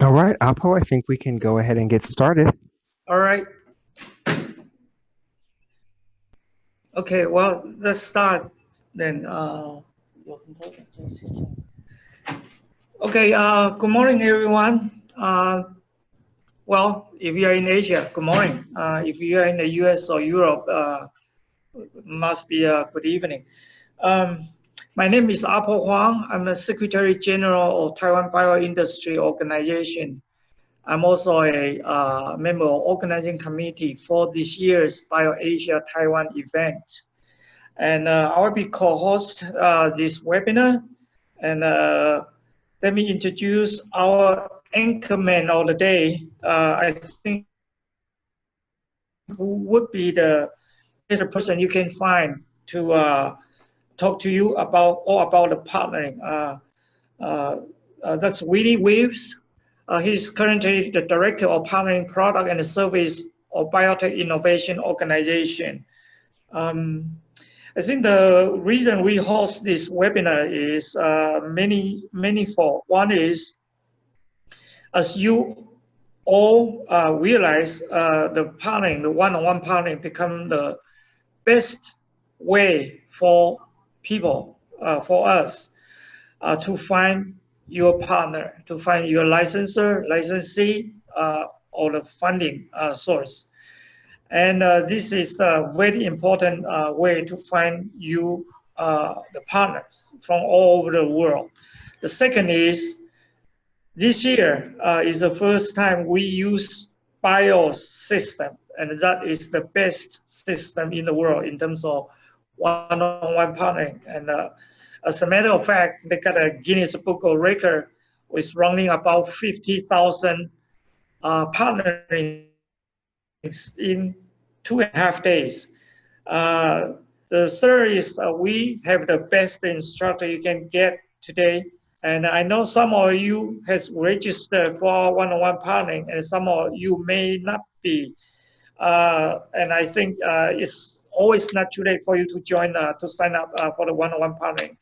All right, Apo, I think we can go ahead and get started. All right. Okay. Well, let's start then. Okay. Good morning, everyone. Well, if you are in Asia, good morning. If you are in the U.S. or Europe, must be good evening. Um, my name is Apo Huang. I'm the Secretary General of Taiwan Bioindustry Organization. I'm also a member of organizing committee for this year's BIO Asia-Taiwan event. And I will be co-host this webinar. And let me introduce our anchorman of the day. I think who would be the best person you can find to talk to you about all about the partnering. That's Willie Weaves. He's currently the Director of Partnering Product and Service of Biotech Innovation Organization. I think the reason we host this webinar is manyfold. One is, as you all realize, the partnering, the one-on-one partnering, become the best way for people, for us, to find your partner, to find your licensor, licensee, or the funding source. And this is a very important way to find you the partners from all over the world. The second is, this year is the first time we use BIOS system, and that is the best system in the world in terms of one-on-one partnering. And as a matter of fact, they got a Guinness Book of Record with running about 50,000 partners in 2.5 days. The third is we have the best instructor you can get today. And I know some of you has registered for one-on-one partnering, and some of you may not be. And I think it's always not too late for you to join, to sign up for the one-on-one partnering.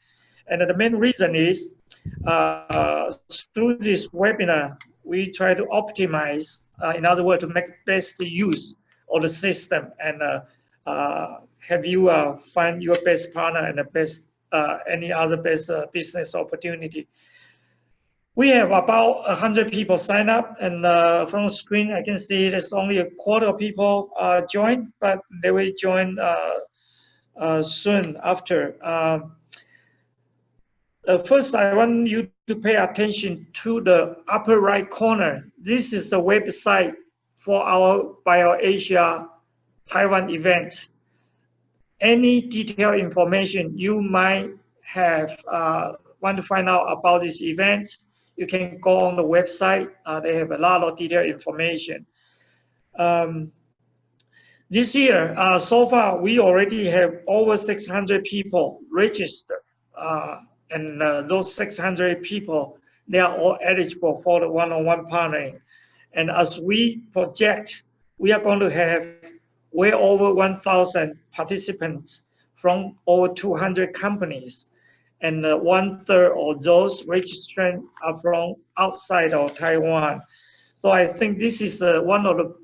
And the main reason is through this webinar, we try to optimize, in other words, to make best use of the system and have you find your best partner and the best any other best business opportunity. We have about 100 people sign up, and from the screen I can see there's only a quarter of people join, but they will join soon after. First, I want you to pay attention to the upper right corner. This is the website for our BioAsia Taiwan event. Any detailed information you might have want to find out about this event, you can go on the website. They have a lot of detailed information. This year, so far, we already have over 600 people registered. And those 600 people, they are all eligible for the one-on-one partnering. And as we project, we are going to have way over 1,000 participants from over 200 companies. And 1/3 of those registering are from outside of Taiwan. So I think this is one of the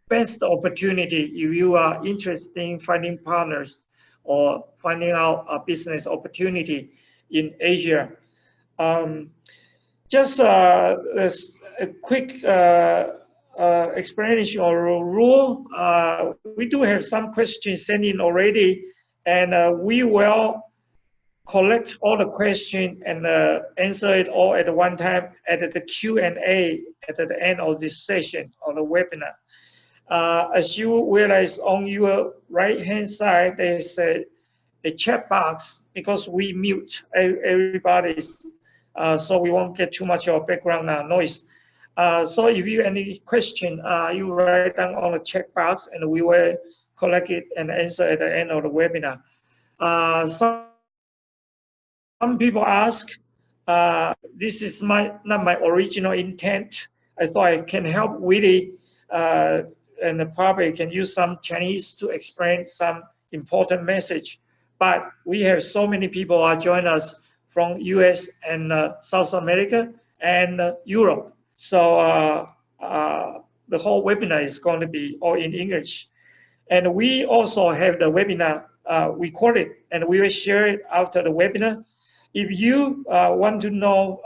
best opportunity if you are interested in finding partners or finding out a business opportunity in Asia. Just a quick explanation or rule. We do have some questions sent in already, and we will collect all the questions and answer it all at one time at the Q&A at the end of this session or the webinar. As you realize, on your right-hand side, there's a chat box because we mute everybody's, so we won't get too much of background noise. So if you have any question, you write down on the chat box, and we will collect it and answer at the end of the webinar. Some people ask, this is not my original intent. I thought I can help Willie, and probably can use some Chinese to explain some important message. But we have so many people join us from US and South America and Europe. So the whole webinar is going to be all in English. And we also have the webinar recorded, and we will share it after the webinar. If you want to know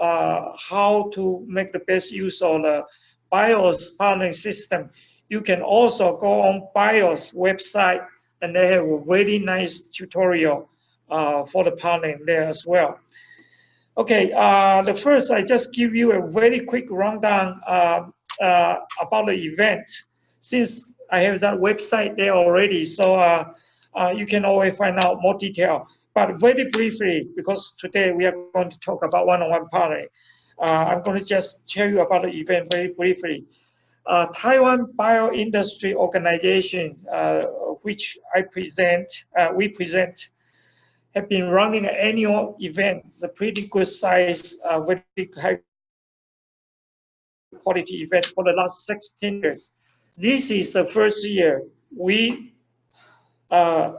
how to make the best use of the BIOS partnering system, you can also go on BIOS website, and they have a very nice tutorial for the partnering there as well. Okay, the first, I just give you a very quick rundown about the event. Since I have that website there already, so you can always find out more detail. But very briefly, because today we are going to talk about one-on-one partnering, I'm going to just tell you about the event very briefly. Taiwan Bioindustry Organization, which we present, have been running an annual event. It's a pretty good size, very high quality event for the last 16 years. This is the first year we the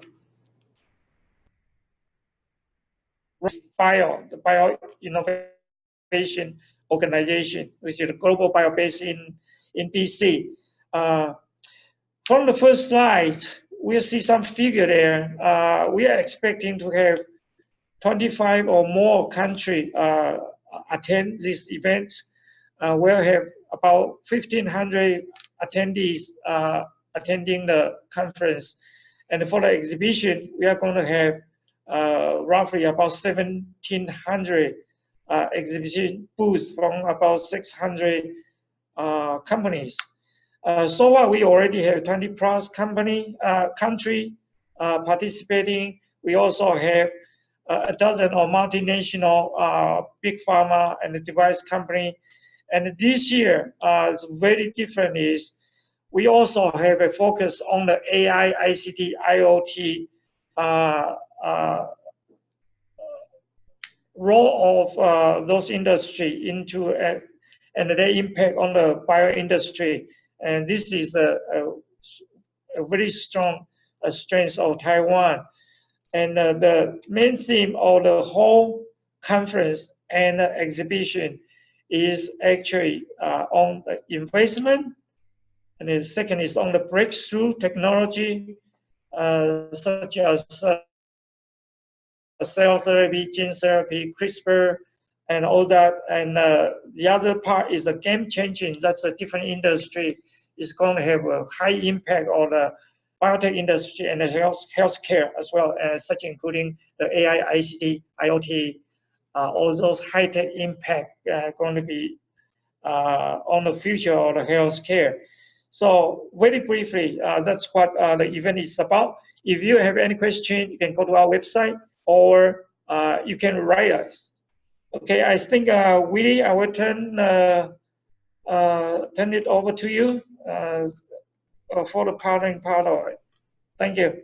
Bio Innovation Organization, which is a global bio base in DC. From the first slide, we'll see some figure there. We are expecting to have 25 or more countries attend this event. We'll have about 1,500 attendees attending the conference. And for the exhibition, we are going to have roughly about 1,700 exhibition booths from about 600 companies. So far, we already have 20 plus country participating. We also have a dozen of multinational big pharma and device company. And this year, it's very different is we also have a focus on the AI, ICT, IoT role of those industry into and their impact on the bio industry. And this is a very strong strength of Taiwan. And the main theme of the whole conference and exhibition is actually on the investment. And the second is on the breakthrough technology, such as cell therapy, gene therapy, CRISPR, and all that. And the other part is a game changing. That's a different industry. It's going to have a high impact on the biotech industry and the healthcare as well, such including the AI, ICT, IoT, all those high-tech impact going to be on the future of the healthcare. So very briefly, that's what the event is about. If you have any question, you can go to our website or you can write us. Okay, I think Willie, I will turn it over to you for the partnering part of it. Thank you.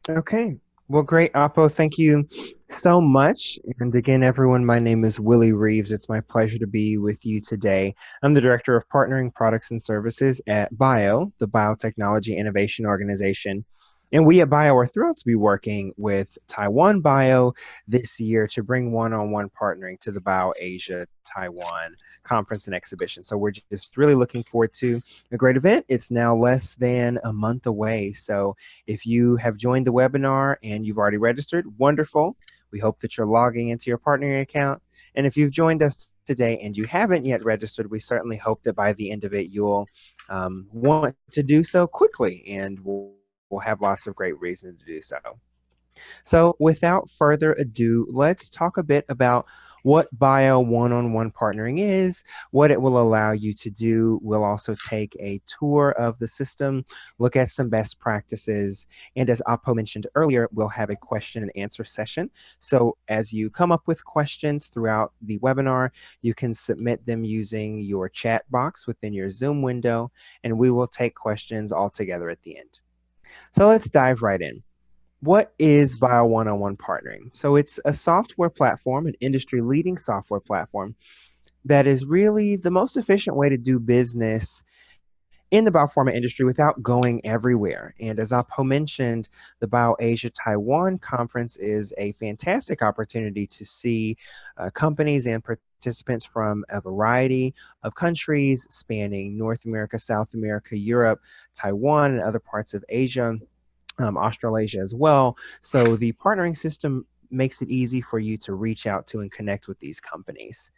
Okay. Well, great, Apo. Thank you so much. And again, everyone, my name is Willie Reeves. It's my pleasure to be with you today. I'm the Director of Partnering Products and Services at BIO, the Biotechnology Innovation Organization. And we at BIO are thrilled to be working with Taiwan BIO this year to bring one-on-one partnering to the BIO Asia-Taiwan conference and exhibition. So we're just really looking forward to a great event. It's now less than a month away. So if you have joined the webinar and you've already registered, wonderful. We hope that you're logging into your partnering account. And if you've joined us today and you haven't yet registered, we certainly hope that by the end of it, you'll want to do so quickly, and we'll have lots of great reasons to do so. So without further ado, let's talk a bit about what BIO one-on-one partnering is, what it will allow you to do. We'll also take a tour of the system, look at some best practices, and as Apo mentioned earlier, we'll have a question and answer session. So as you come up with questions throughout the webinar, you can submit them using your chat box within your Zoom window, and we will take questions all together at the end. So let's dive right in. What is BIO one-on-one partnering? So it's a software platform, an industry-leading software platform that is really the most efficient way to do business in the biopharma industry without going everywhere. And as Apo mentioned, the BIO Asia-Taiwan conference is a fantastic opportunity to see companies and participants from a variety of countries spanning North America, South America, Europe, Taiwan, and other parts of Asia, Australasia as well. So the partnering system makes it easy for you to reach out to and connect with these companies.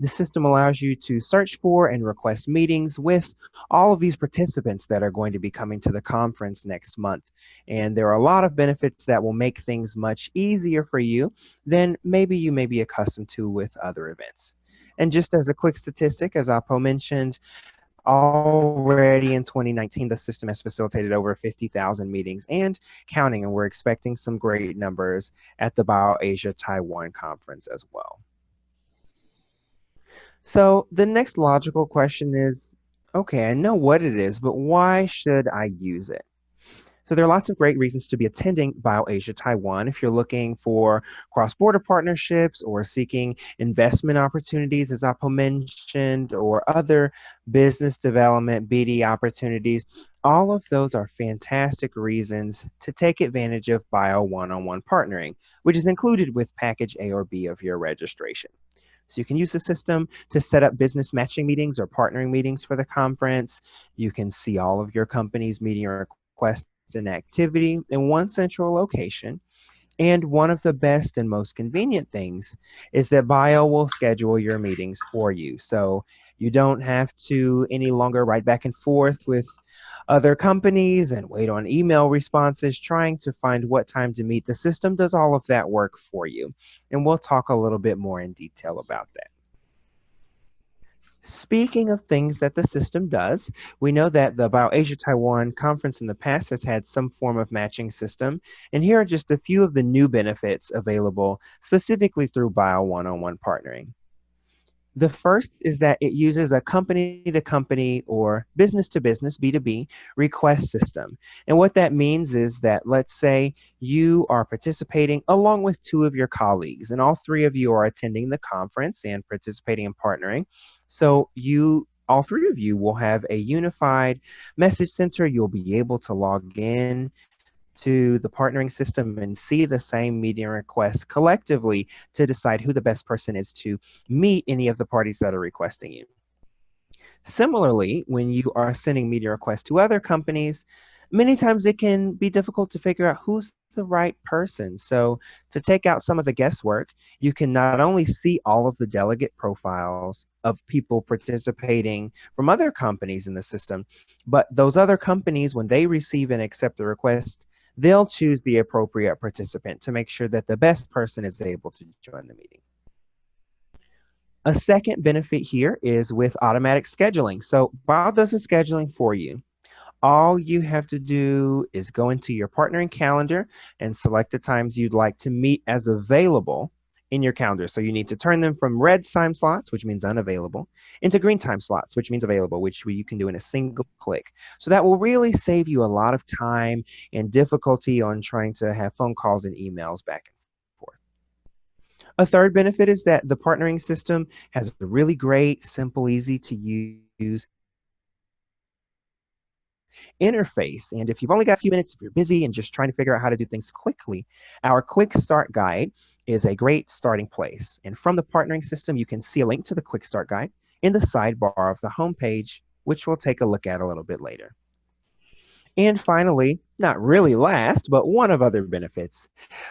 The system allows you to search for and request meetings with all of these participants that are going to be coming to the conference next month. And there are a lot of benefits that will make things much easier for you than maybe you may be accustomed to with other events. And just as a quick statistic, as Apo mentioned, already in 2019, the system has facilitated over 50,000 meetings and counting, and we're expecting some great numbers at the BIO Asia Taiwan conference as well. So the next logical question is, okay, I know what it is, but why should I use it? So there are lots of great reasons to be attending BIO Asia Taiwan if you're looking for cross-border partnerships or seeking investment opportunities, as Apo mentioned, or other business development BD opportunities. All of those are fantastic reasons to take advantage of BIO one-on-one partnering, which is included with package A or B of your registration. So you can use the system to set up business matching meetings or partnering meetings for the conference. You can see all of your company's meeting requests and activity in one central location. And one of the best and most convenient things is that BIO will schedule your meetings for you. So you don't have to any longer write back and forth with other companies and wait on email responses trying to find what time to meet. The system does all of that work for you. And we'll talk a little bit more in detail about that. Speaking of things that the system does, we know that the BIO Asia Taiwan conference in the past has had some form of matching system, and here are just a few of the new benefits available specifically through BIO one-on-one partnering. The first is that it uses a company-to-company or business-to-business, B2B, request system. And what that means is that, let's say you are participating along with two of your colleagues, and all three of you are attending the conference and participating in partnering. So all three of you will have a unified message center. You'll be able to log in to the partnering system and see the same meeting requests collectively to decide who the best person is to meet any of the parties that are requesting you. Similarly, when you are sending meeting requests to other companies, many times it can be difficult to figure out who's the right person. So to take out some of the guesswork, you can not only see all of the delegate profiles of people participating from other companies in the system, but those other companies, when they receive and accept the request, they'll choose the appropriate participant to make sure that the best person is able to join the meeting. A second benefit here is with automatic scheduling. So BIO does the scheduling for you. All you have to do is go into your partnering calendar and select the times you'd like to meet as available in your calendar. So you need to turn them from red time slots, which means unavailable, into green time slots, which means available, which you can do in a single click. So that will really save you a lot of time and difficulty on trying to have phone calls and emails back and forth. A third benefit is that the partnering system has a really great, simple, easy to use interface. And if you've only got a few minutes, if you're busy and just trying to figure out how to do things quickly, our quick start guide is a great starting place. And from the partnering system, you can see a link to the quick start guide in the sidebar of the homepage, which we'll take a look at a little bit later. And finally, not really last, but one of other benefits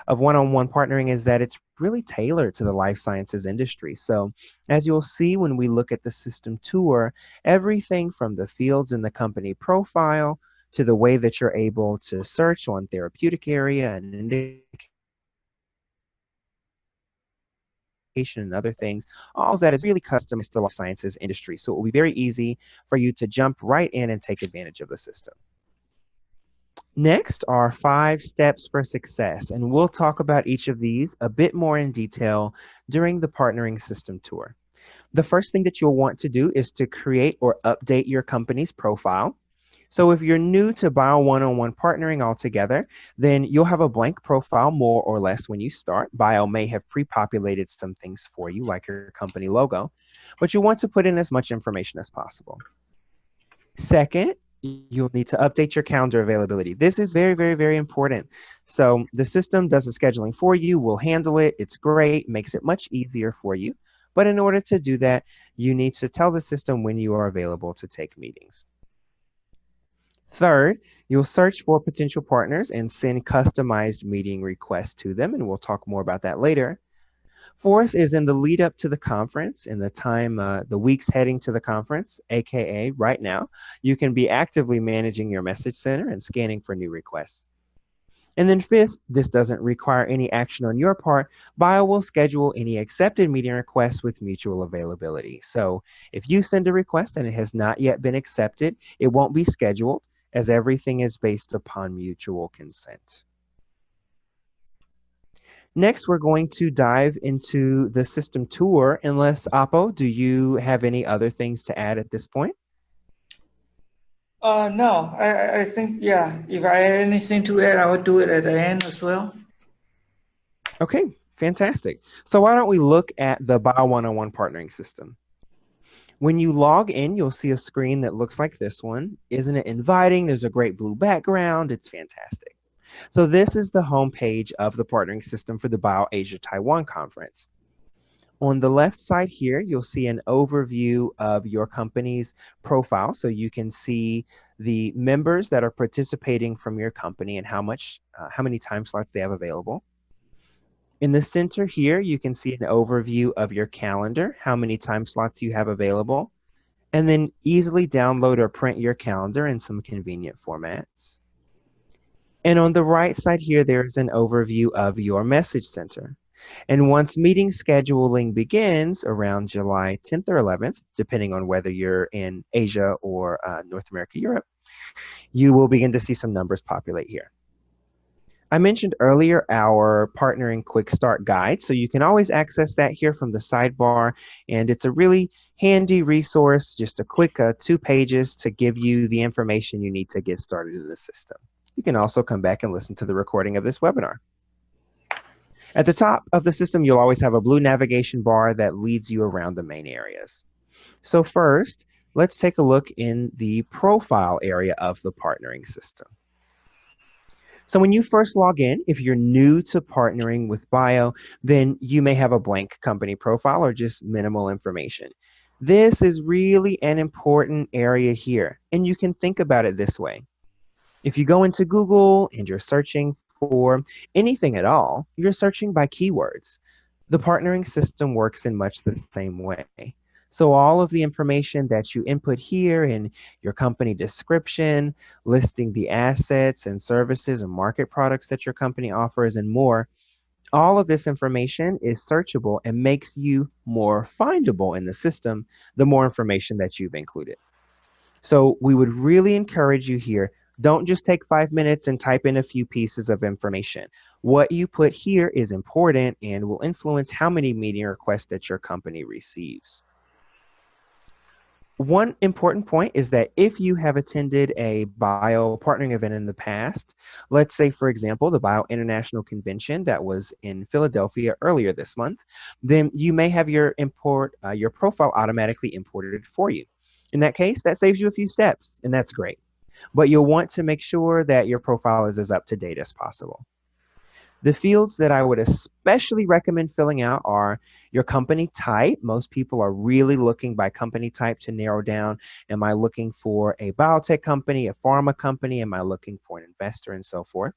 of one-on-one partnering is that it's really tailored to the life sciences industry. So as you'll see when we look at the system tour, everything from the fields in the company profile to the way that you're able to search on therapeutic area and indication and other things, all of that is really customized to the life sciences industry. So it will be very easy for you to jump right in and take advantage of the system. Next are 5 steps for success, and we'll talk about each of these a bit more in detail during the partnering system tour. The first thing that you'll want to do is to create or update your company's profile. So if you're new to BIO one-on-one partnering altogether, then you'll have a blank profile more or less when you start. BIO may have pre-populated some things for you, like your company logo, but you want to put in as much information as possible. Second, you'll need to update your calendar availability. This is very, very, very important. So the system does the scheduling for you, will handle it. It's great, makes it much easier for you. But in order to do that, you need to tell the system when you are available to take meetings. Third, you'll search for potential partners and send customized meeting requests to them, and we'll talk more about that later. Fourth is in the lead up to the conference, in the time, the weeks heading to the conference, aka right now, you can be actively managing your message center and scanning for new requests. And then fifth, this doesn't require any action on your part. BIO will schedule any accepted meeting requests with mutual availability. So if you send a request and it has not yet been accepted, it won't be scheduled as everything is based upon mutual consent. Next, we're going to dive into the system tour. Unless, Apo, do you have any other things to add at this point? No, I think, yeah, if I have anything to add, I will do it at the end as well. Okay, fantastic. So why don't we look at the BIO 101 partnering system? When you log in, you'll see a screen that looks like this one. Isn't it inviting? There's a great blue background. It's fantastic. So this is the homepage of the partnering system for the BIO Asia-Taiwan conference. On the left side here, you'll see an overview of your company's profile. So you can see the members that are participating from your company and how many time slots they have available. In the center here, you can see an overview of your calendar, how many time slots you have available, and then easily download or print your calendar in some convenient formats. And on the right side here, there's an overview of your message center. And once meeting scheduling begins around July 10th or 11th, depending on whether you're in Asia or North America, Europe, you will begin to see some numbers populate here. I mentioned earlier our partnering quick start guide, so you can always access that here from the sidebar, and it's a really handy resource, just a quick 2 pages to give you the information you need to get started in the system. You can also come back and listen to the recording of this webinar. At the top of the system, you'll always have a blue navigation bar that leads you around the main areas. So first, let's take a look in the profile area of the partnering system. So when you first log in, if you're new to partnering with BIO, then you may have a blank company profile or just minimal information. This is really an important area here, and you can think about it this way. If you go into Google and you're searching for anything at all, you're searching by keywords. The partnering system works in much the same way. So all of the information that you input here in your company description, listing the assets and services and market products that your company offers and more, all of this information is searchable and makes you more findable in the system the more information that you've included. So we would really encourage you here, don't just take 5 minutes and type in a few pieces of information. What you put here is important and will influence how many meeting requests that your company receives. One important point is that if you have attended a BIO partnering event in the past, let's say, for example, the BIO International Convention that was in Philadelphia earlier this month, then you may have your profile automatically imported for you. In that case, that saves you a few steps, and that's great. But you'll want to make sure that your profile is as up to date as possible. The fields that I would especially recommend filling out are your company type. Most people are really looking by company type to narrow down, am I looking for a biotech company, a pharma company, am I looking for an investor, and so forth.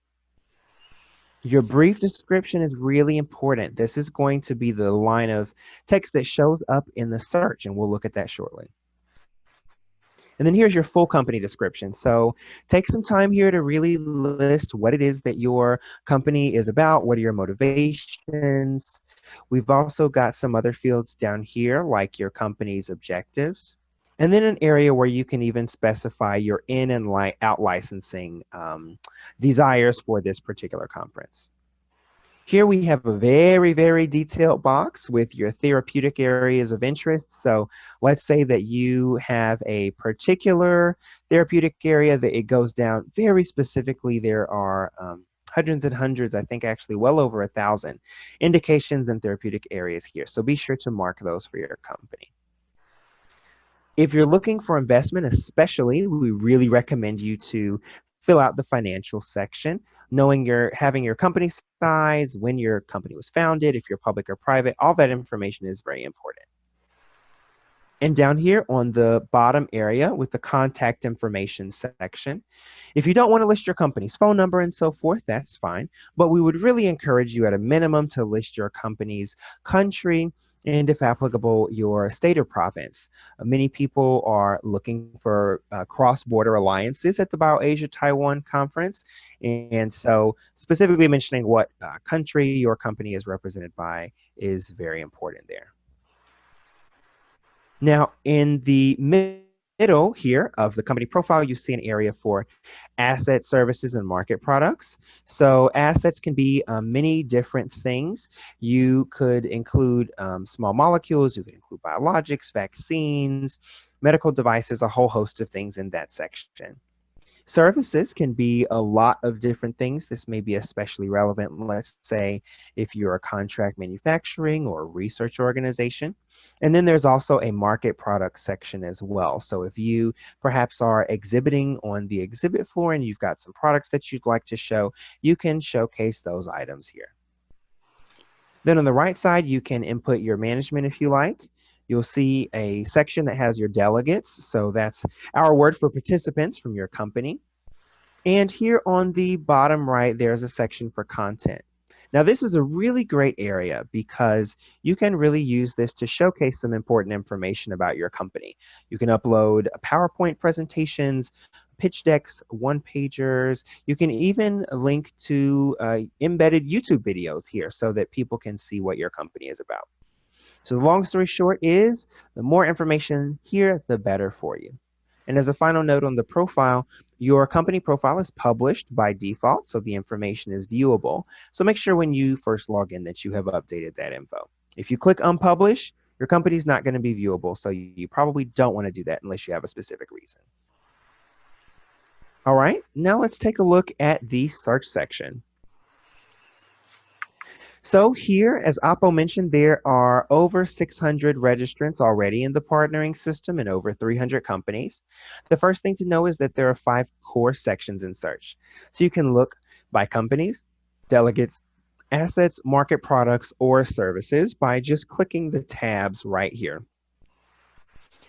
Your brief description is really important. This is going to be the line of text that shows up in the search, and we'll look at that shortly. And then here's your full company description. So take some time here to really list what it is that your company is about, what are your motivations. We've also got some other fields down here, like your company's objectives. And then an area where you can even specify your in and out licensing desires for this particular conference. Here we have a very, very detailed box with your therapeutic areas of interest. So let's say that you have a particular therapeutic area that it goes down very specifically. There are hundreds and hundreds, I think actually well over 1,000 indications and therapeutic areas here. So be sure to mark those for your company. If you're looking for investment, especially, we really recommend you to fill out the financial section, knowing having your company size, when your company was founded, if you're public or private, all that information is very important. And down here on the bottom area with the contact information section, if you don't want to list your company's phone number and so forth, that's fine. But we would really encourage you at a minimum to list your company's country and, if applicable, your state or province. Many people are looking for cross-border alliances at the BIO Asia-Taiwan conference. And so specifically mentioning what country your company is represented by is very important there. Now, in the middle here of the company profile, you see an area for asset services and market products. So assets can be many different things. You could include small molecules, you could include biologics, vaccines, medical devices, a whole host of things in that section. Services can be a lot of different things. This may be especially relevant, let's say, if you're a contract manufacturing or research organization. And then there's also a market product section as well. So if you perhaps are exhibiting on the exhibit floor and you've got some products that you'd like to show, you can showcase those items here. Then on the right side, you can input your management if you like. You'll see a section that has your delegates. So that's our word for participants from your company. And here on the bottom right, there's a section for content. Now, this is a really great area because you can really use this to showcase some important information about your company. You can upload PowerPoint presentations, pitch decks, one-pagers. You can even link to embedded YouTube videos here so that people can see what your company is about. So the long story short is, the more information here, the better for you. And as a final note on the profile, your company profile is published by default, so the information is viewable. So make sure when you first log in that you have updated that info. If you click unpublish, your company's not going to be viewable, so you probably don't want to do that unless you have a specific reason. All right, now let's take a look at the search section. So here, as Apo mentioned, there are over 600 registrants already in the partnering system and over 300 companies. The first thing to know is that there are 5 core sections in search. So you can look by companies, delegates, assets, market products, or services by just clicking the tabs right here.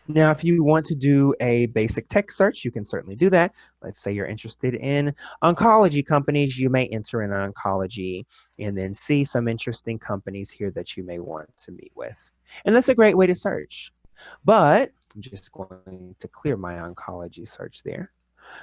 Now, if you want to do a basic text search, you can certainly do that. Let's say you're interested in oncology companies, you may enter in oncology and then see some interesting companies here that you may want to meet with. And that's a great way to search. But I'm just going to clear my oncology search there.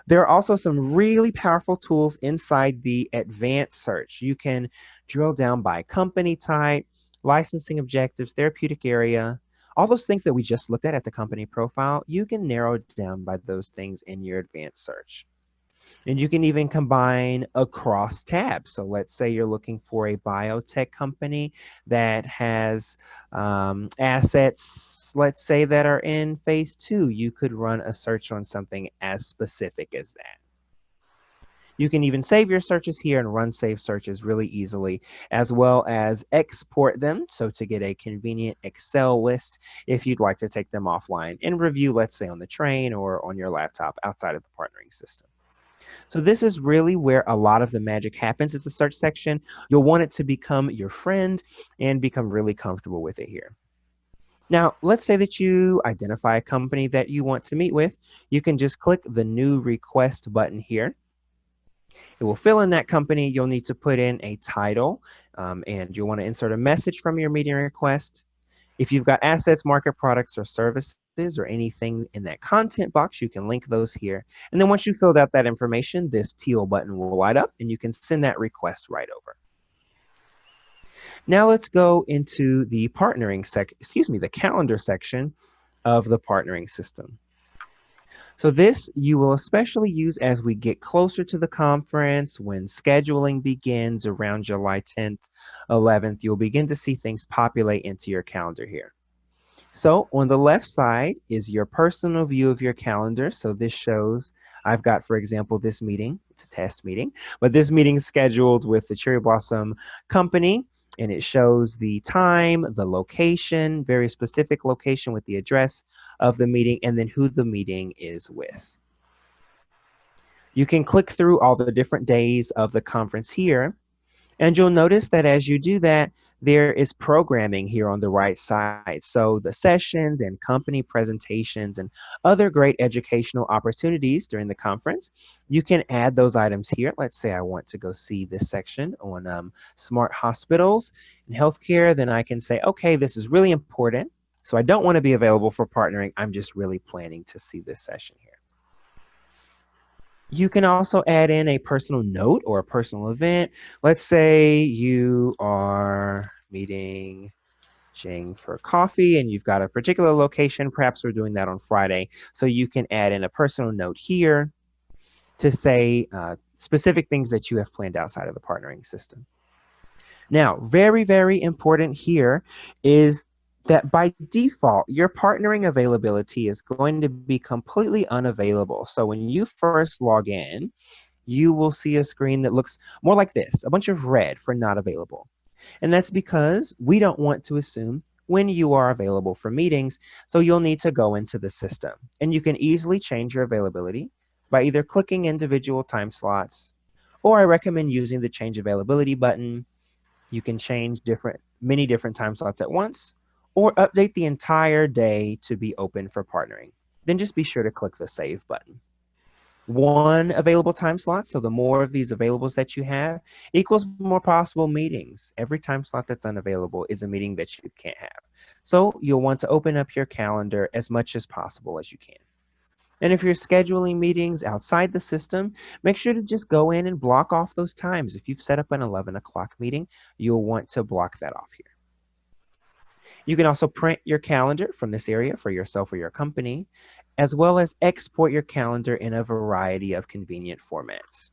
There are also some really powerful tools inside the advanced search. You can drill down by company type, licensing objectives, therapeutic area, all those things that we just looked at the company profile. You can narrow down by those things in your advanced search. And you can even combine across tabs. So let's say you're looking for a biotech company that has assets, let's say, that are in phase 2. You could run a search on something as specific as that. You can even save your searches here and run save searches really easily, as well as export them. So to get a convenient Excel list if you'd like to take them offline and review, let's say, on the train or on your laptop outside of the partnering system. So this is really where a lot of the magic happens, is the search section. You'll want it to become your friend and become really comfortable with it here. Now, let's say that you identify a company that you want to meet with. You can just click the new request button here. It will fill in that company. You'll need to put in a title, and you'll want to insert a message from your meeting request. If you've got assets, market products, or services, or anything in that content box, you can link those here. And then once you filled out that information, this teal button will light up and you can send that request right over. Now let's go into the the calendar section of the partnering system. So this you will especially use as we get closer to the conference. When scheduling begins around July 10th, 11th, you'll begin to see things populate into your calendar here. So on the left side is your personal view of your calendar. So this shows, I've got, for example, this meeting. It's a test meeting, but this meeting is scheduled with the Cherry Blossom Company, and it shows the time, the location, very specific location with the address of the meeting and then who the meeting is with. You can click through all the different days of the conference here, and you'll notice that as you do that, there is programming here on the right side. So the sessions and company presentations and other great educational opportunities during the conference, you can add those items here. Let's say I want to go see this section on smart hospitals and healthcare. Then I can say, okay, this is really important. So I don't want to be available for partnering. I'm just really planning to see this session here. You can also add in a personal note or a personal event. Let's say you are meeting Jing for coffee and you've got a particular location. Perhaps we're doing that on Friday. So you can add in a personal note here to say specific things that you have planned outside of the partnering system. Now, very, very important here is that by default, your partnering availability is going to be completely unavailable. So when you first log in, you will see a screen that looks more like this, a bunch of red for not available. And that's because we don't want to assume when you are available for meetings, so you'll need to go into the system. And you can easily change your availability by either clicking individual time slots, or I recommend using the change availability button. You can change many different time slots at once, or update the entire day to be open for partnering. Then just be sure to click the save button. One available time slot, so the more of these availables that you have, equals more possible meetings. Every time slot that's unavailable is a meeting that you can't have. So you'll want to open up your calendar as much as possible as you can. And if you're scheduling meetings outside the system, make sure to just go in and block off those times. If you've set up an 11 o'clock meeting, you'll want to block that off here. You can also print your calendar from this area for yourself or your company, as well as export your calendar in a variety of convenient formats.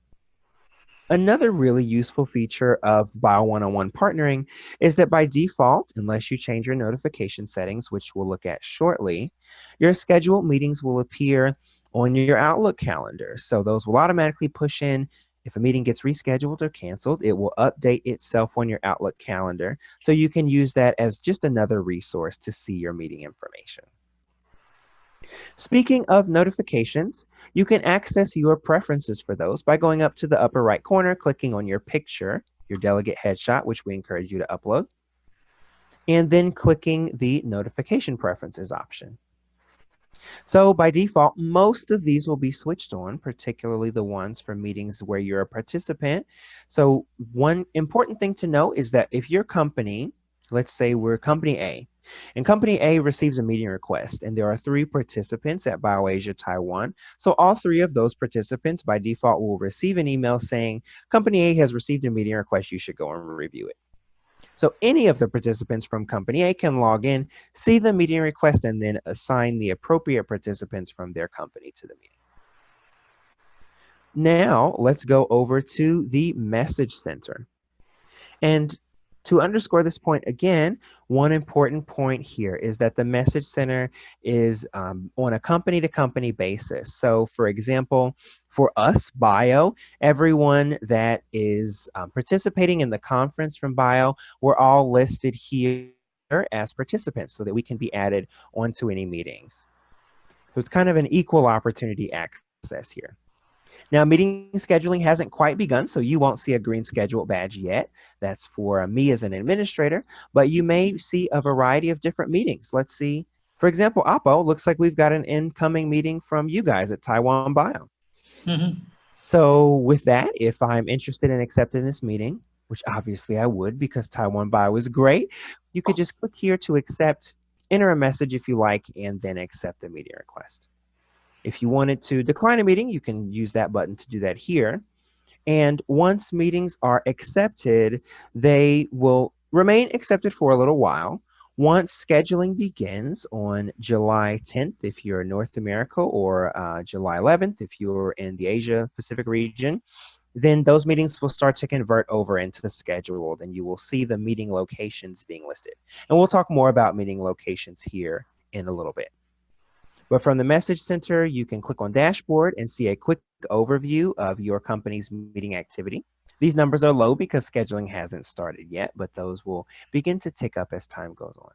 Another really useful feature of BIO 101 partnering is that by default, unless you change your notification settings, which we'll look at shortly, your scheduled meetings will appear on your Outlook calendar. So those will automatically push in. If a meeting gets rescheduled or canceled, it will update itself on your Outlook calendar. So you can use that as just another resource to see your meeting information. Speaking of notifications, you can access your preferences for those by going up to the upper right corner, clicking on your picture, your delegate headshot, which we encourage you to upload, and then clicking the notification preferences option. So by default, most of these will be switched on, particularly the ones for meetings where you're a participant. So one important thing to know is that if your company, let's say we're company A, and company A receives a meeting request, and there are 3 participants at BIO Asia-Taiwan. So all 3 of those participants by default will receive an email saying, company A has received a meeting request, you should go and review it. So any of the participants from company A can log in, see the meeting request, and then assign the appropriate participants from their company to the meeting. Now let's go over to the message center. And to underscore this point again, one important point here is that the message center is on a company-to-company basis. So for example, for us, BIO, everyone that is participating in the conference from BIO, we're all listed here as participants so that we can be added onto any meetings. So it's kind of an equal opportunity access here. Now, meeting scheduling hasn't quite begun, so you won't see a green schedule badge yet. That's for me as an administrator, but you may see a variety of different meetings. Let's see, for example, Oppo, looks like we've got an incoming meeting from you guys at Taiwan BIO. So with that, if I'm interested in accepting this meeting, which obviously I would because Taiwan BIO is great, you could just click here to accept, enter a message if you like, and then accept the meeting request. If you wanted to decline a meeting, you can use that button to do that here. And once meetings are accepted, they will remain accepted for a little while. Once scheduling begins on July 10th, if you're in North America, or July 11th, if you're in the Asia Pacific region, then those meetings will start to convert over into scheduled, and you will see the meeting locations being listed. And we'll talk more about meeting locations here in a little bit. But from the message center, you can click on dashboard and see a quick overview of your company's meeting activity. These numbers are low because scheduling hasn't started yet, but those will begin to tick up as time goes on.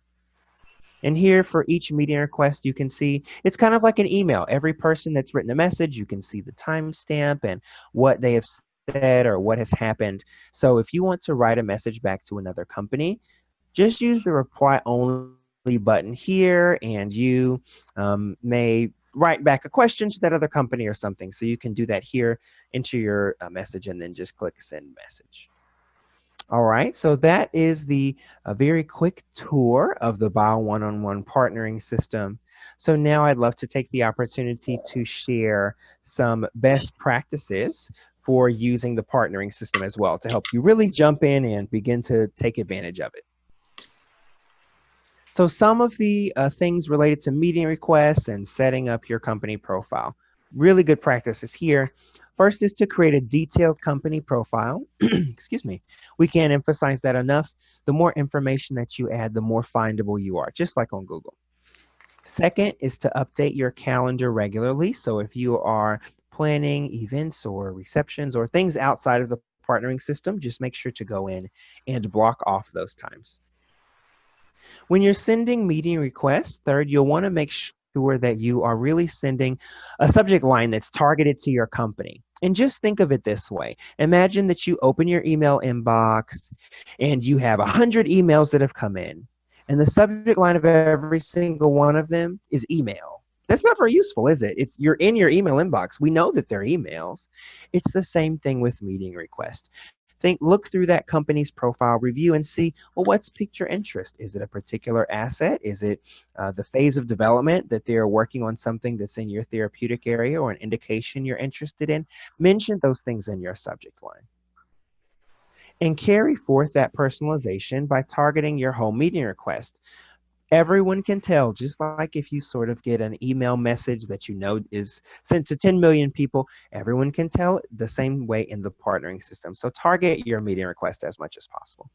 And here for each meeting request, you can see it's kind of like an email. Every person that's written a message, you can see the timestamp and what they have said or what has happened. So if you want to write a message back to another company, just use the reply only button here, and you may write back a question to that other company or something. So you can do that here into your message and then just click send message. All right, so that is the very quick tour of the BIO one-on-one partnering system. So now I'd love to take the opportunity to share some best practices for using the partnering system as well to help you really jump in and begin to take advantage of it. So some of the things related to meeting requests and setting up your company profile. Really good practices here. First is to create a detailed company profile. Excuse me. We can't emphasize that enough. The more information that you add, the more findable you are, just like on Google. Second is to update your calendar regularly. So if you are planning events or receptions or things outside of the partnering system, just make sure to go in and block off those times. When you're sending meeting requests, third, you'll want to make sure that you are really sending a subject line that's targeted to your company. And just think of it this way. Imagine that you open your email inbox and you have 100 emails that have come in, and the subject line of every single one of them is email. That's not very useful, is it? If you're in your email inbox, we know that they're emails. It's the same thing with meeting requests. Look through that company's profile, review, and see, well, what's piqued your interest? Is it a particular asset? Is it the phase of development that they're working on something that's in your therapeutic area or an indication you're interested in? Mention those things in your subject line. And carry forth that personalization by targeting your home meeting request. Everyone can tell, just like if you sort of get an email message that you know is sent to 10 million people, everyone can tell the same way in the partnering system. So target your meeting request as much as possible.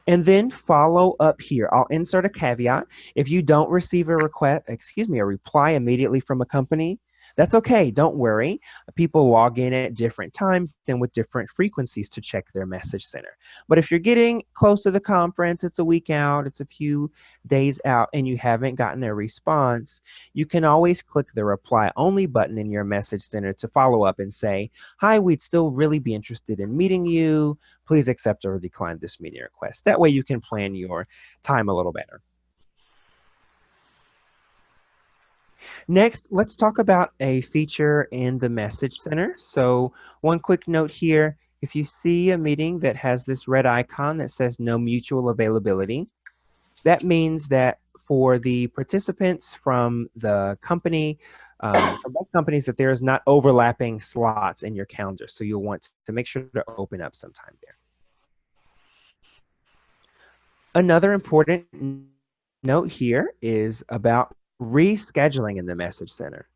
And then follow up here. I'll insert a caveat. If you don't receive a reply immediately from a company, that's okay. Don't worry. People log in at different times and with different frequencies to check their message center. But if you're getting close to the conference, it's a week out, it's a few days out, and you haven't gotten a response, you can always click the reply only button in your message center to follow up and say, hi, we'd still really be interested in meeting you. Please accept or decline this meeting request. That way you can plan your time a little better. Next, let's talk about a feature in the Message Center. So one quick note here, if you see a meeting that has this red icon that says no mutual availability, that means that for the participants from the company, from both companies, that there is not overlapping slots in your calendar. So you'll want to make sure to open up some time there. Another important note here is about rescheduling in the Message Center.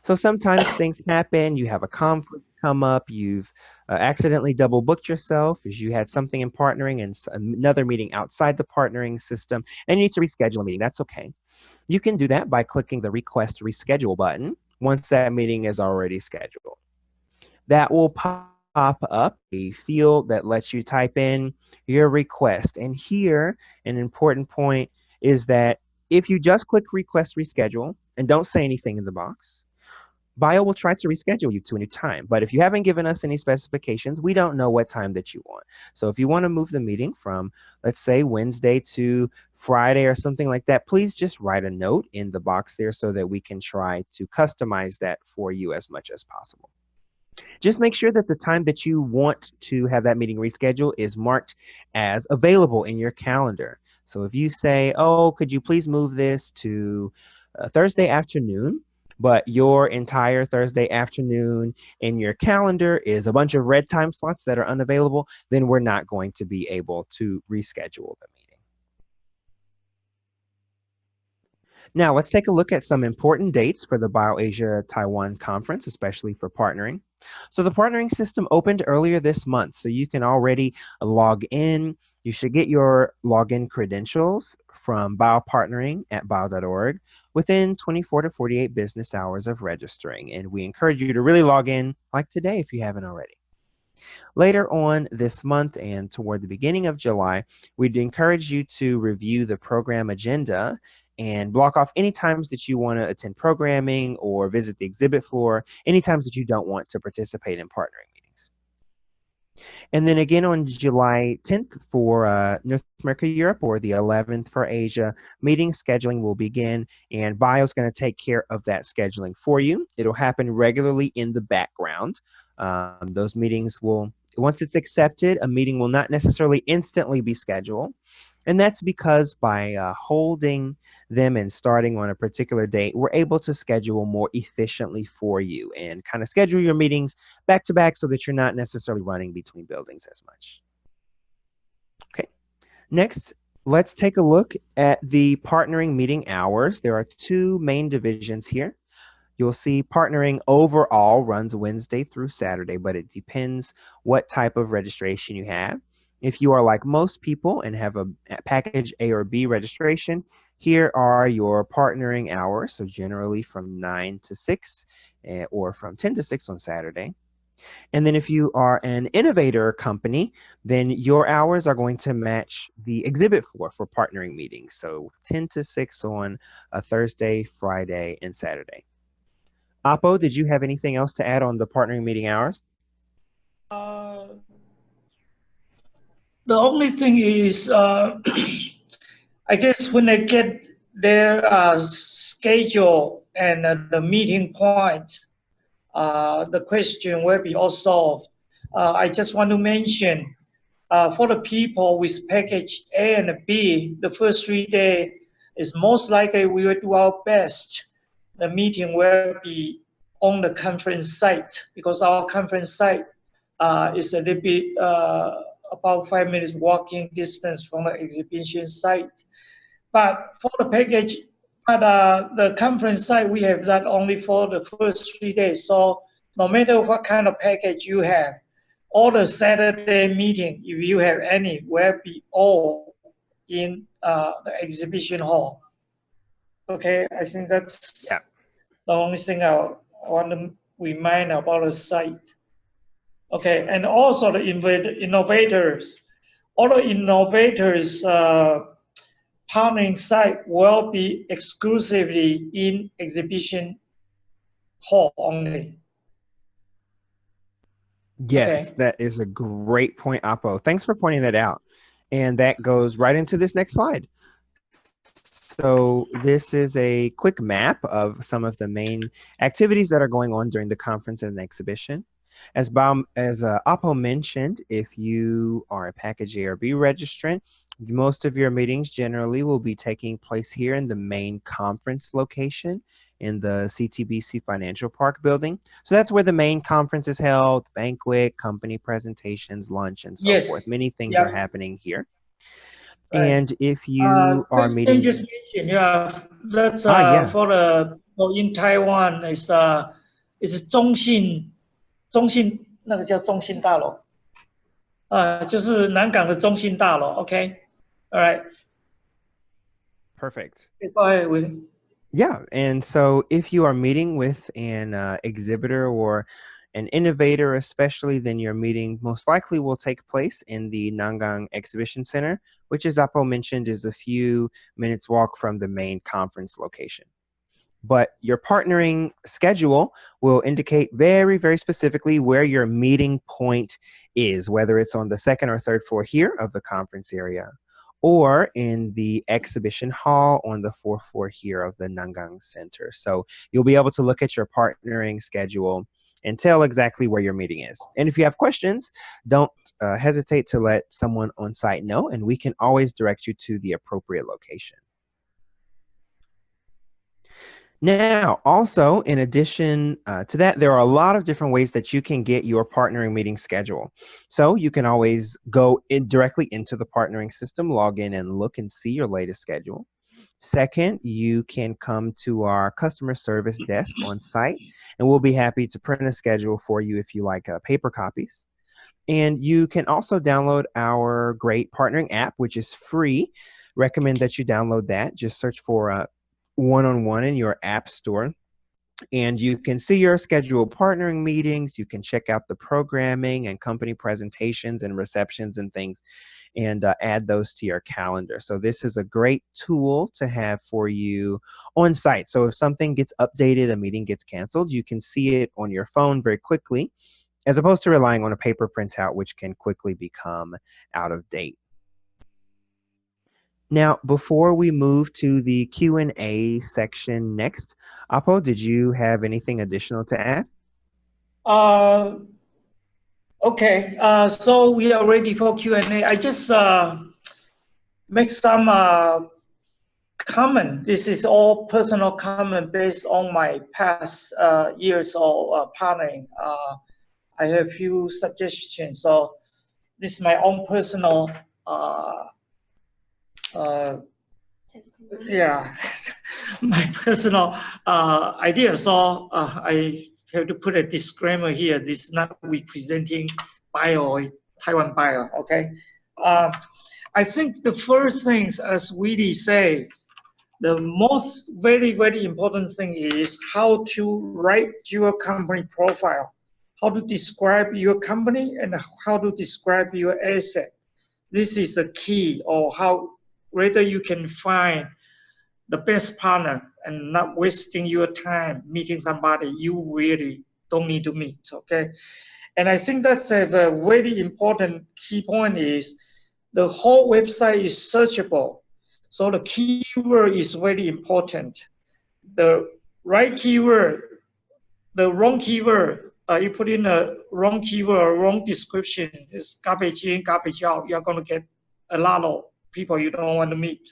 So sometimes things happen, you have a conflict come up, you've accidentally double booked yourself as you had something in partnering and another meeting outside the partnering system, and you need to reschedule a meeting. That's okay. You can do that by clicking the Request Reschedule button once that meeting is already scheduled. That will pop up a field that lets you type in your request. And here, an important point is that if you just click Request Reschedule and don't say anything in the box, BIO will try to reschedule you to a new time. But if you haven't given us any specifications, we don't know what time that you want. So if you want to move the meeting from, let's say, Wednesday to Friday or something like that, please just write a note in the box there so that we can try to customize that for you as much as possible. Just make sure that the time that you want to have that meeting rescheduled is marked as available in your calendar. So if you say, oh, could you please move this to Thursday afternoon, but your entire Thursday afternoon in your calendar is a bunch of red time slots that are unavailable, then we're not going to be able to reschedule the meeting. Now, let's take a look at some important dates for the BIO Asia-Taiwan conference, especially for partnering. So the partnering system opened earlier this month, so you can already log in. You should get your login credentials from biopartnering at bio.org within 24 to 48 business hours of registering. And we encourage you to really log in like today if you haven't already. Later on this month and toward the beginning of July, we'd encourage you to review the program agenda and block off any times that you want to attend programming or visit the exhibit floor, any times that you don't want to participate in partnering meetings. And then again on July 10th for North America, Europe, or the 11th for Asia, meeting scheduling will begin, and BIO is going to take care of that scheduling for you. It'll happen regularly in the background. Those meetings will, once it's accepted, a meeting will not necessarily instantly be scheduled. And that's because by holding them and starting on a particular date, we're able to schedule more efficiently for you and kind of schedule your meetings back to back so that you're not necessarily running between buildings as much. Okay, next, let's take a look at the partnering meeting hours. There are two main divisions here. You'll see partnering overall runs Wednesday through Saturday, but it depends what type of registration you have. If you are like most people and have a package A or B registration, here are your partnering hours. So generally from 9 to 6 or from 10 to 6 on Saturday. And then if you are an innovator company, then your hours are going to match the exhibit floor for partnering meetings. So 10 to 6 on a Thursday, Friday, and Saturday. Apo, did you have anything else to add on the partnering meeting hours? The only thing is, I guess when they get their schedule and the meeting point, the question will be all solved. I just want to mention for the people with package A and B, the first 3 days is most likely we will do our best. The meeting will be on the conference site because our conference site is a little bit about 5 minutes walking distance from the exhibition site. But for the package, the conference site, we have that only for the first 3 days. So no matter what kind of package you have, all the Saturday meeting, if you have any, will be all in the exhibition hall. Okay, I think that's the only thing I want to remind about the site. Okay, and also the innovators. All the innovators partnering site will be exclusively in exhibition hall only. Yes, Okay. that is a great point, Apo. Thanks for pointing that out. And that goes right into this next slide. So this is a quick map of some of the main activities that are going on during the conference and the exhibition. As Apo mentioned, if you are a package A or B registrant, most of your meetings generally will be taking place here in the main conference location in the CTBC Financial Park building. So that's where the main conference is held, banquet, company presentations, lunch, and so forth. Yes. Many things are Yeah. happening here. Right. And if you are Can you meeting, just mention, yeah, that's yeah, for the in Taiwan is 中信那个叫中信大楼就是南港的中信大楼。OK, all right. perfect. Go ahead, Willie. Yeah, and so if you are meeting with an exhibitor or an innovator, especially, then your meeting most likely will take place in the Nangang Exhibition Center, which, as Apo mentioned, is a few minutes walk from the main conference location. But your partnering schedule will indicate very, very specifically where your meeting point is, whether it's on the second or third floor here of the conference area, or in the exhibition hall on the fourth floor here of the Nangang Center. So you'll be able to look at your partnering schedule and tell exactly where your meeting is. And if you have questions, don't hesitate to let someone on site know, and we can always direct you to the appropriate location. Now, also, in addition to that, there are a lot of different ways that you can get your partnering meeting schedule. So you can always go directly into the partnering system, log in and look and see your latest schedule. Second, you can come to our customer service desk on site, and we'll be happy to print a schedule for you if you like paper copies. And you can also download our great partnering app, which is free. Recommend that you download that. Just search for one-on-one in your app store. And you can see your scheduled partnering meetings. You can check out the programming and company presentations and receptions and things, and add those to your calendar. So this is a great tool to have for you on site. So if something gets updated, a meeting gets canceled, you can see it on your phone very quickly, as opposed to relying on a paper printout, which can quickly become out of date. Now, before we move to the Q&A section next, Apo, did you have anything additional to add? Okay, so we are ready for Q&A. I just make some comment. This is all personal comment based on my past years of partnering. I have few suggestions. So this is my own personal yeah, my personal idea. So I have to put a disclaimer here. This is not representing BIO, Taiwan BIO, okay? I think the first things, as Willie say, the most very, very important thing is how to write your company profile, how to describe your company, and how to describe your asset. This is the key, or how whether you can find the best partner and not wasting your time meeting somebody you really don't need to meet, okay? And I think that's a very important key point is the whole website is searchable. So the keyword is very important. The right keyword, the wrong keyword, you put in a wrong keyword or wrong description, it's garbage in, garbage out. You're going to get a lot of people you don't want to meet.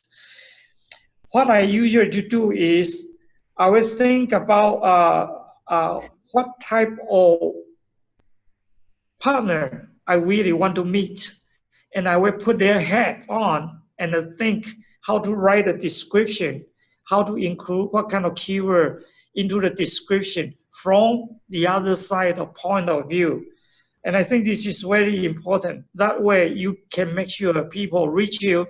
What I usually do is I will think about what type of partner I really want to meet, and I will put their hat on and think how to write a description, how to include what kind of keyword into the description from the other side or point of view. And I think this is very important. That way you can make sure people reach you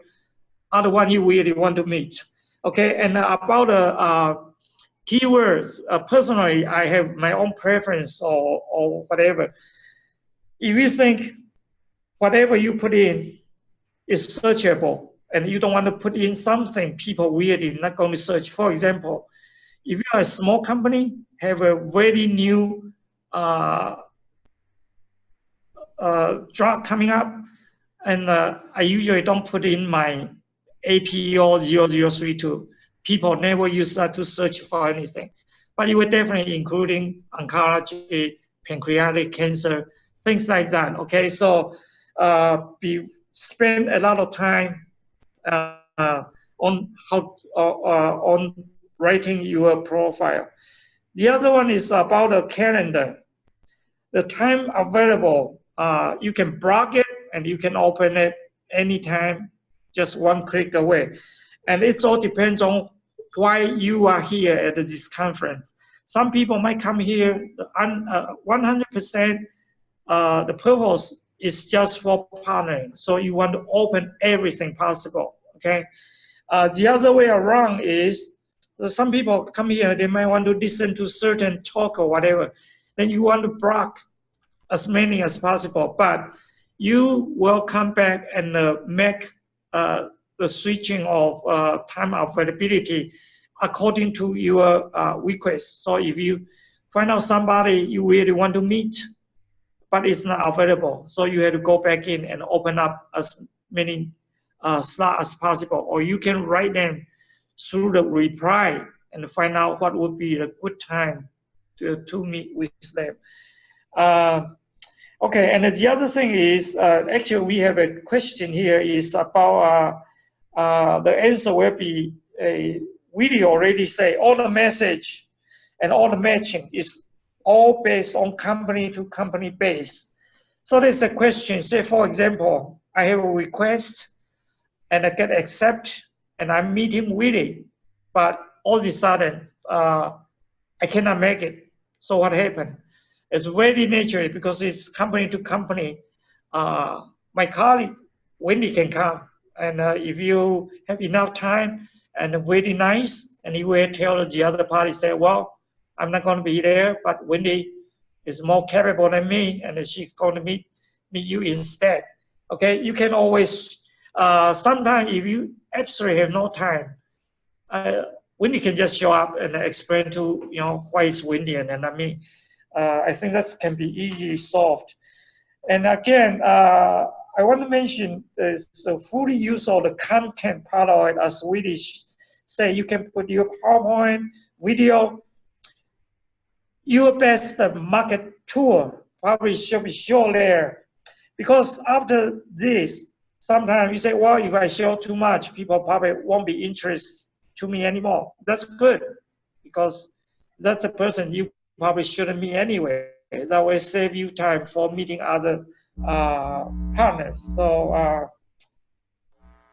are the one you really want to meet. Okay, and about keywords, personally, I have my own preference or whatever. If you think whatever you put in is searchable and you don't want to put in something people really not going to search. For example, if you are a small company, have a very new drug coming up, and I usually don't put in my APO 0032. People never use that to search for anything. But you would definitely including oncology, pancreatic cancer, things like that. Okay, so spend a lot of time on writing your profile. The other one is about a calendar. The time available, you can block it and you can open it anytime, just one click away. And it all depends on why you are here at this conference. Some people might come here 100%. The purpose is just for partnering. So you want to open everything possible, okay? The other way around is some people come here, they might want to listen to certain talk or whatever. Then you want to block as many as possible, but you will come back and make the switching of time availability according to your request. So if you find out somebody you really want to meet, but it's not available, so you have to go back in and open up as many slots as possible, or you can write them through the reply and find out what would be a good time to meet with them. Okay, and the other thing is, actually we have a question here is about, the answer will be, we already say all the message and all the matching is all based on company to company base. So there's a question, say for example, I have a request and I get accept and I'm meeting Willie, but all of a sudden I cannot make it. So what happened? It's very natural because it's company to company. My colleague, Wendy, can come. And if you have enough time and very nice, and you will tell the other party, say, well, I'm not going to be there, but Wendy is more capable than me, and she's going to meet you instead. Okay, you can always, sometimes if you absolutely have no time, Wendy can just show up and explain to, why it's Wendy and then me. I think that can be easily solved. And again, I want to mention the full use of the content part of it, as Swedish say, you can put your PowerPoint, video, your best market tour probably should be shown there. Because after this, sometimes you say, well, if I show too much, people probably won't be interested to me anymore. That's good, because that's a person you probably shouldn't meet anyway. That way save you time for meeting other partners. So,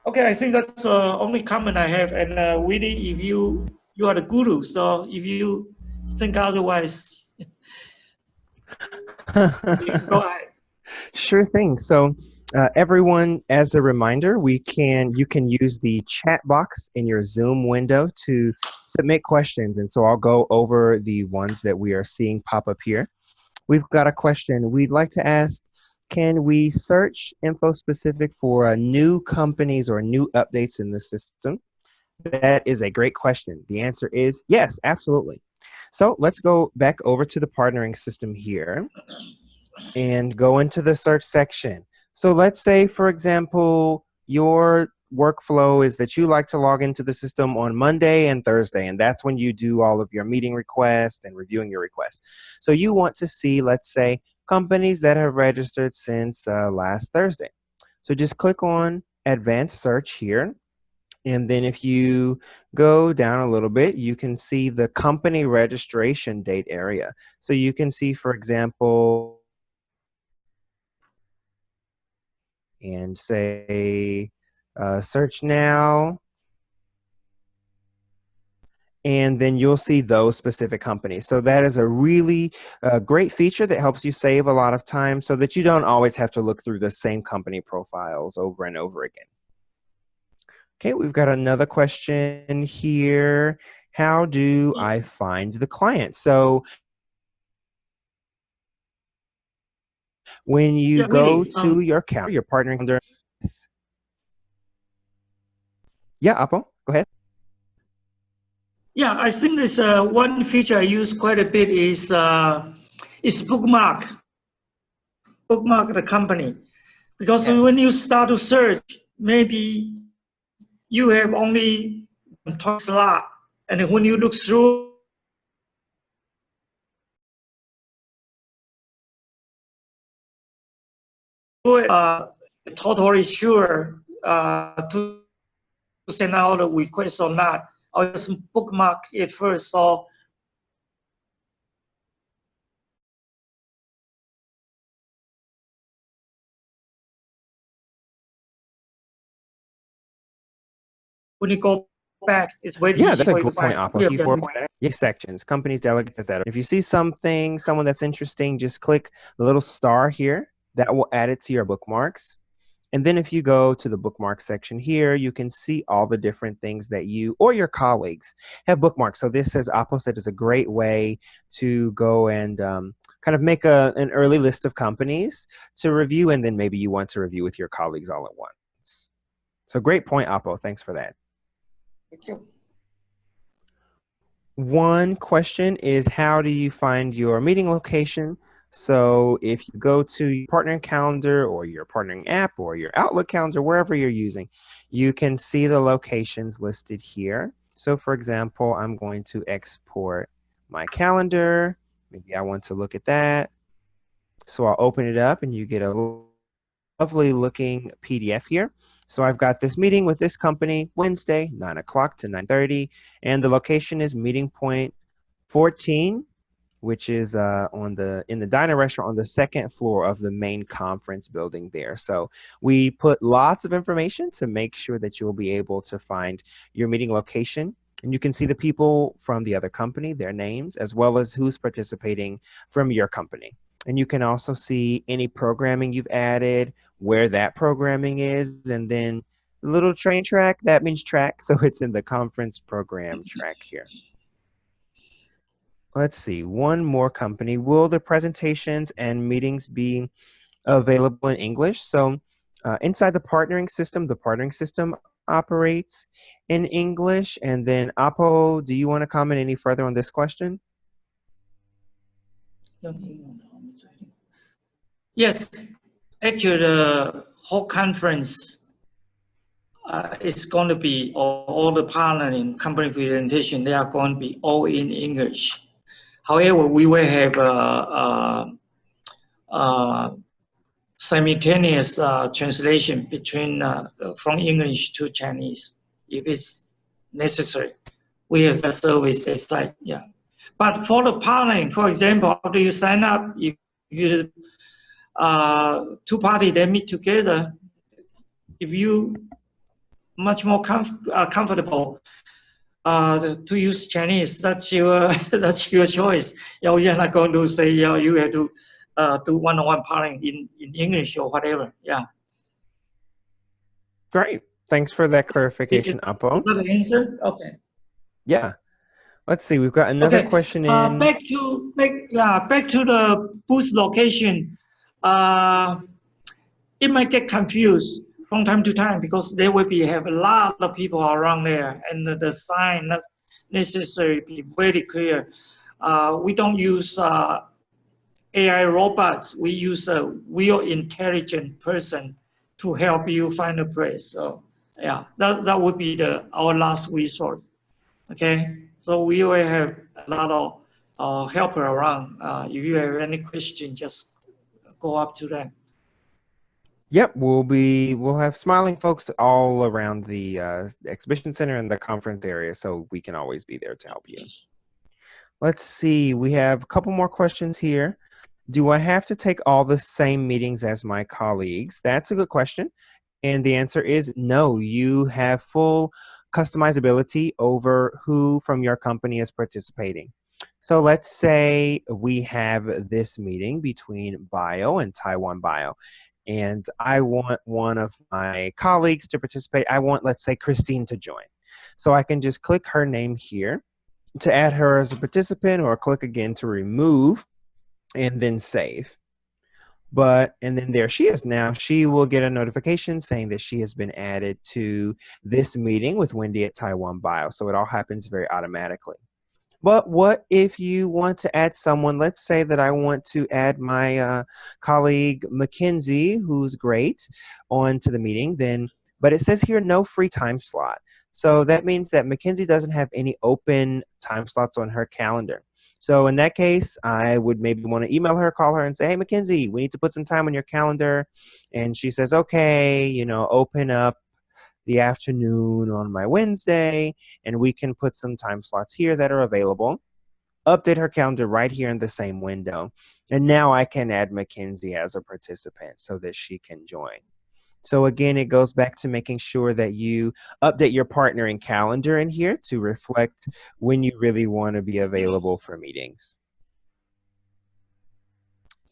okay, I think that's the only comment I have. And Willie, if you are the guru, so if you think otherwise, go ahead. Sure thing. So everyone, as a reminder, you can use the chat box in your Zoom window to submit questions. And so I'll go over the ones that we are seeing pop up here. We've got a question. We'd like to ask, can we search info specific for new companies or new updates in the system? That is a great question. The answer is yes, absolutely. So let's go back over to the partnering system here and go into the search section. So let's say, for example, your workflow is that you like to log into the system on Monday and Thursday, and that's when you do all of your meeting requests and reviewing your requests. So you want to see, let's say, companies that have registered since last Thursday. So just click on Advanced Search here. And then if you go down a little bit, you can see the company registration date area. So you can see, for example, and say search now, and then you'll see those specific companies. So that is a really great feature that helps you save a lot of time so that you don't always have to look through the same company profiles over and over again. Okay, we've got another question here. How do I find the client? So when you go Really, to your calendar, your partner calendar. Yeah, Apple, go ahead. yeah, I think there's one feature I use quite a bit is bookmark the company, because Yes. when you start to search, maybe you have only one slot, and when you look through it, totally sure to send out a request or not. I'll just bookmark it first. So when you go back, it's very Yeah, easy that's a for you to great point, find. Apple. Thank you for pointing out. Yeah, sections, companies, delegates, etc. If you see someone that's interesting, just click the little star here. That will add it to your bookmarks. And then if you go to the bookmark section here, you can see all the different things that you or your colleagues have bookmarked. So this, as Apple said, is a great way to go and kind of make an early list of companies to review, and then maybe you want to review with your colleagues all at once. So great point, Apple. Thanks for that. Thank you. One question is, how do you find your meeting location? So if you go to your partnering calendar or your partnering app or your Outlook calendar, wherever you're using, you can see the locations listed here. So for example, I'm going to export my calendar. Maybe I want to look at that. So I'll open it up and you get a lovely looking PDF here. So I've got this meeting with this company Wednesday, 9 o'clock to 9:30, and the location is Meeting Point 14, which is in the diner restaurant on the second floor of the main conference building there. So we put lots of information to make sure that you'll be able to find your meeting location. And you can see the people from the other company, their names, as well as who's participating from your company. And you can also see any programming you've added, where that programming is, and then the little train track, that means track. So it's in the conference program track here. let's see, one more company. Will the presentations and meetings be available in English? So inside the partnering system operates in English. And then Apo, do you want to comment any further on this question? Yes, actually, the whole conference is going to be all the partnering company presentation. They are going to be all in English. However, we will have simultaneous translation between from English to Chinese if it's necessary. We have that service aside, yeah. But for the partnering, for example, after you sign up, if you two parties they meet together, if you much more comfortable to use Chinese, that's your that's your choice. You know, you're not going to say you have to do one-on-one partnering in English or whatever. Yeah. Great. Thanks for that clarification, Is Apo. that the answer? Okay. Yeah. Let's see. We've got another Okay. question in. Back to the booth location. It might get confused from time to time because there will be have a lot of people around there, and the sign not necessarily be very clear. We don't use AI robots. We use a real intelligent person to help you find a place. So yeah, that would be our last resource. Okay, so we will have a lot of helper around. If you have any question, just go up to them. Yep, we'll have smiling folks all around the exhibition center and the conference area, so we can always be there to help you. Let's see, we have a couple more questions here. Do I have to take all the same meetings as my colleagues? That's a good question. And the answer is no. You have full customizability over who from your company is participating. So let's say we have this meeting between BIO and Taiwan BIO, and I want one of my colleagues to participate. I want, let's say, Christine to join. So I can just click her name here to add her as a participant, or click again to remove, and then save. And then there she is now. She will get a notification saying that she has been added to this meeting with Wendy at Taiwan Bio. So it all happens very automatically. But what if you want to add someone? Let's say that I want to add my colleague Mackenzie, who's great, onto the meeting. But it says here no free time slot. So that means that Mackenzie doesn't have any open time slots on her calendar. So in that case, I would maybe want to email her, call her, and say, hey, Mackenzie, we need to put some time on your calendar. And she says, okay, open up the afternoon on my Wednesday, and we can put some time slots here that are available. Update her calendar right here in the same window. And now I can add Mackenzie as a participant so that she can join. So again, it goes back to making sure that you update your partnering calendar in here to reflect when you really want to be available for meetings.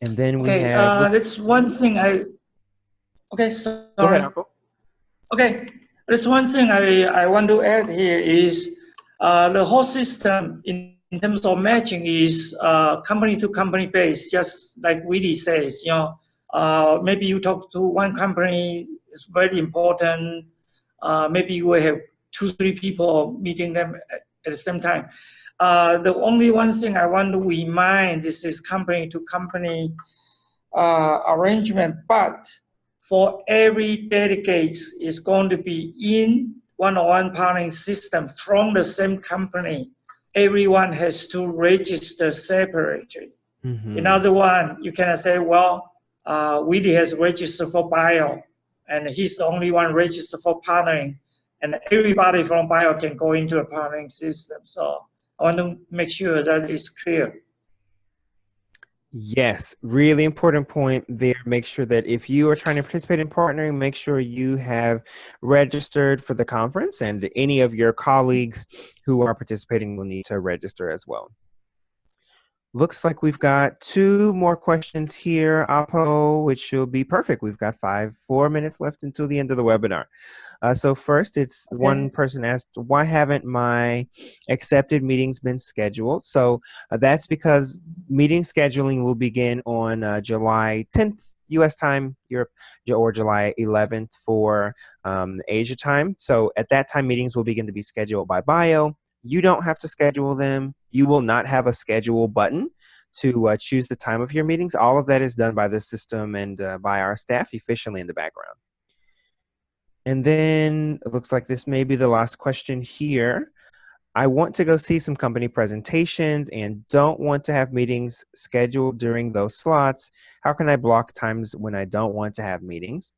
And then we have... that's one thing Okay, sorry. Go ahead, Uncle. Okay, there's one thing I want to add here is the whole system in terms of matching is company to company based, just like Willie says, maybe you talk to one company, it's very important. Maybe you will have 2-3 people meeting them at the same time. The only one thing I want to remind, this is company to company arrangement, but for every delegate is going to be in one-on-one partnering system from the same company. Everyone has to register separately. Mm-hmm. In other words, you cannot say, well, Willie has registered for bio, and he's the only one registered for partnering, and everybody from bio can go into a partnering system. So I want to make sure that is clear. Yes, really important point there. Make sure that if you are trying to participate in partnering, make sure you have registered for the conference, and any of your colleagues who are participating will need to register as well. Looks like we've got two more questions here, Apo, which will be perfect. We've got 4 minutes left until the end of the webinar. So first, it's one Okay. person asked, why haven't my accepted meetings been scheduled? So that's because meeting scheduling will begin on July 10th U.S. time, Europe, or July 11th for Asia time. So at that time, meetings will begin to be scheduled by BIO. You don't have to schedule them. You will not have a schedule button to choose the time of your meetings. All of that is done by the system and by our staff efficiently in the background. And then it looks like this may be the last question here. I want to go see some company presentations and don't want to have meetings scheduled during those slots. How can I block times when I don't want to have meetings?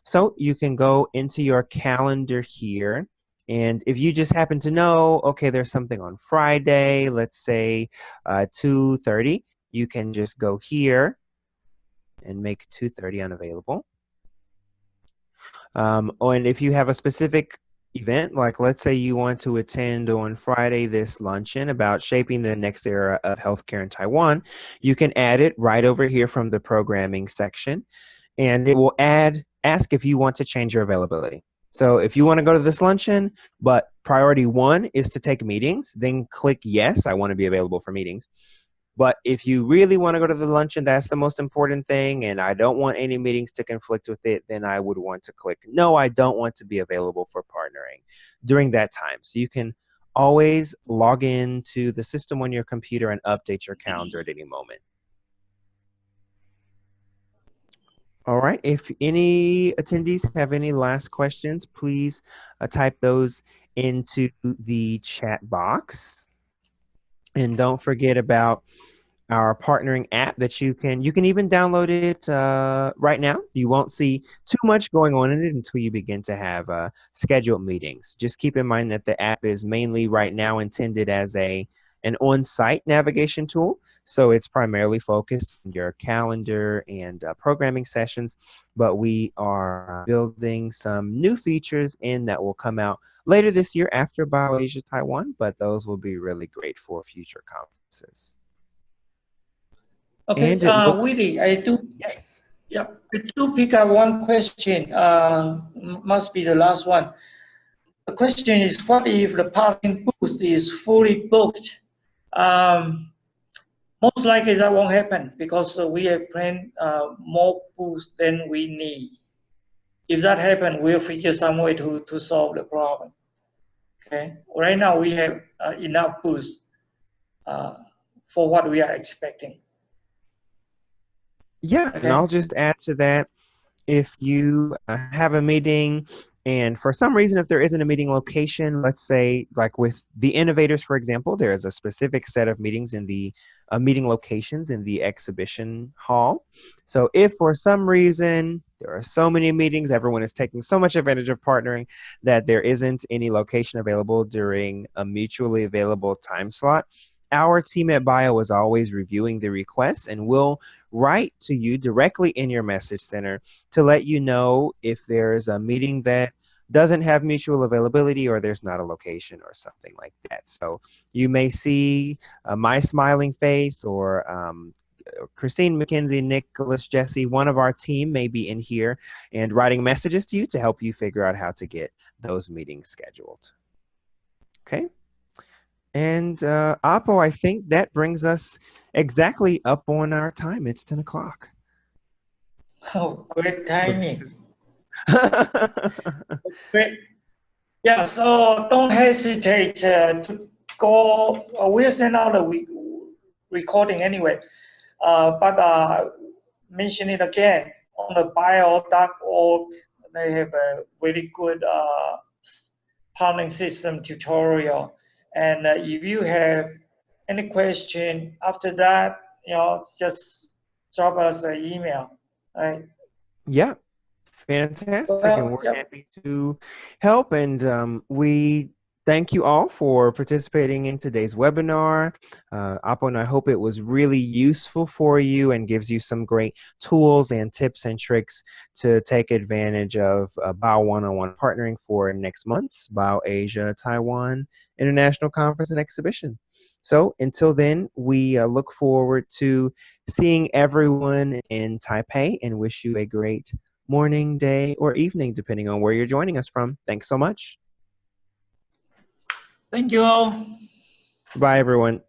So you can go into your calendar here. And if you just happen to know, okay, there's something on Friday, let's say 2:30, you can just go here and make 2:30 unavailable. And if you have a specific event, like let's say you want to attend on Friday this luncheon about shaping the next era of healthcare in Taiwan, you can add it right over here from the programming section, and it will ask if you want to change your availability. So if you want to go to this luncheon, but priority one is to take meetings, then click yes, I want to be available for meetings. But if you really want to go to the luncheon, that's the most important thing, and I don't want any meetings to conflict with it, then I would want to click, no, I don't want to be available for partnering during that time. So you can always log into the system on your computer and update your calendar at any moment. All right, if any attendees have any last questions, please type those into the chat box. And don't forget about our partnering app that you can even download it right now. You won't see too much going on in it until you begin to have scheduled meetings. Just keep in mind that the app is mainly right now intended as an on-site navigation tool. So it's primarily focused on your calendar and programming sessions, but we are building some new features in that will come out later this year after BIO Asia-Taiwan, but those will be really great for future conferences. Okay, And it looks, Willie, I do. yes. Yeah, I do pick up one question. Must be the last one. The question is, what if the parking booth is fully booked? Most likely that won't happen because we have planned more booths than we need. If that happens, we'll figure some way to solve the problem. Okay. Right now we have enough booths for what we are expecting. Yeah, and Okay. I'll just add to that. If you have a meeting and for some reason, if there isn't a meeting location, let's say like with the innovators, for example, there is a specific set of meetings in the meeting locations in the exhibition hall. So if for some reason there are so many meetings, everyone is taking so much advantage of partnering that there isn't any location available during a mutually available time slot, our team at BIO is always reviewing the requests and will write to you directly in your message center to let you know if there's a meeting that doesn't have mutual availability or there's not a location or something like that. So you may see my smiling face or Christine, McKenzie, Nicholas, Jesse, one of our team may be in here and writing messages to you to help you figure out how to get those meetings scheduled. Okay. And Apo, I think that brings us exactly up on our time. It's 10 o'clock. Oh, great So timing. Great. Yeah, so don't hesitate to go. We'll send out a recording anyway. But mention it again on the bio.org. They have a very good partnering system tutorial. And if you have any question after that, just drop us an email. Right? yeah, fantastic. And Well, we're yep. happy to help. And we thank you all for participating in today's webinar. Apo, and I hope it was really useful for you and gives you some great tools and tips and tricks to take advantage of BIO one-on-one partnering for next month's BIO Asia Taiwan International Conference and Exhibition. So until then, we look forward to seeing everyone in Taipei and wish you a great morning, day, or evening, depending on where you're joining us from. Thanks so much. Thank you all. Bye, everyone.